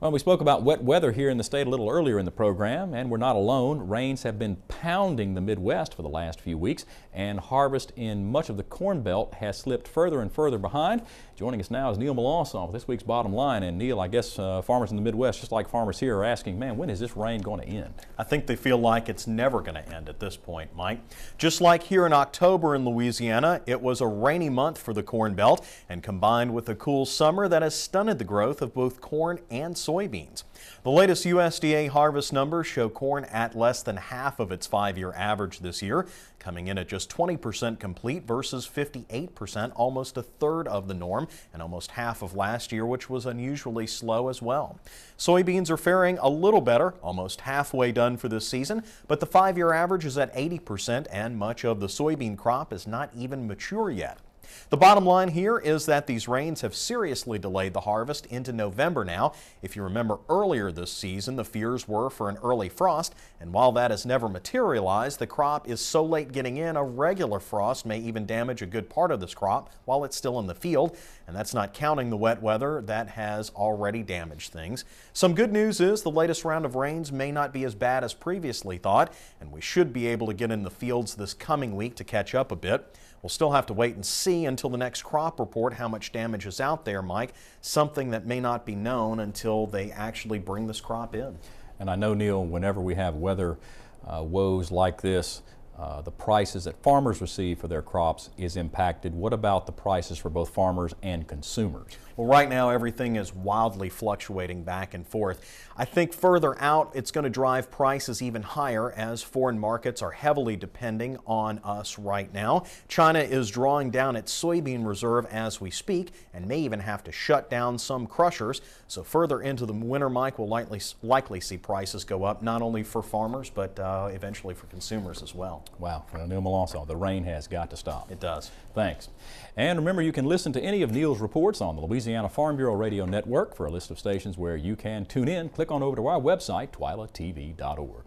Well, we spoke about wet weather here in the state a little earlier in the program, and we're not alone. Rains have been pounding the Midwest for the last few weeks, and harvest in much of the Corn Belt has slipped further and further behind. Joining us now is Neil Melancon with this week's Bottom Line. And Neil, I guess farmers in the Midwest, just like farmers here, are asking, man, when is this rain going to end? I think they feel like it's never going to end at this point, Mike. Just like here in October in Louisiana, it was a rainy month for the Corn Belt, and combined with a cool summer that has stunted the growth of both corn and soybeans. The latest USDA harvest numbers show corn at less than half of its 5-year average this year, coming in at just 20% complete versus 58%, almost a third of the norm, and almost half of last year, which was unusually slow as well. Soybeans are faring a little better, almost halfway done for this season, but the 5-year average is at 80%, and much of the soybean crop is not even mature yet. The bottom line here is that these rains have seriously delayed the harvest into November now. If you remember earlier this season, the fears were for an early frost, and while that has never materialized, the crop is so late getting in, a regular frost may even damage a good part of this crop while it's still in the field, and that's not counting the wet weather that has already damaged things. Some good news is the latest round of rains may not be as bad as previously thought, and we should be able to get in the fields this coming week to catch up a bit. We'll still have to wait and see until the next crop report how much damage is out there, Mike, something that may not be known until they actually bring this crop in. And I know, Neil, whenever we have weather woes like this, the prices that farmers receive for their crops is impacted. What about the prices for both farmers and consumers? Well, right now everything is wildly fluctuating back and forth. I think further out it's going to drive prices even higher as foreign markets are heavily depending on us right now. China is drawing down its soybean reserve as we speak and may even have to shut down some crushers. So further into the winter, Mike, will likely see prices go up, not only for farmers but eventually for consumers as well. Wow. Well, Neil Melancon, the rain has got to stop. It does. Thanks. And remember, you can listen to any of Neil's reports on the Louisiana Farm Bureau Radio Network. For a list of stations where you can tune in, click on over to our website, twilatv.org.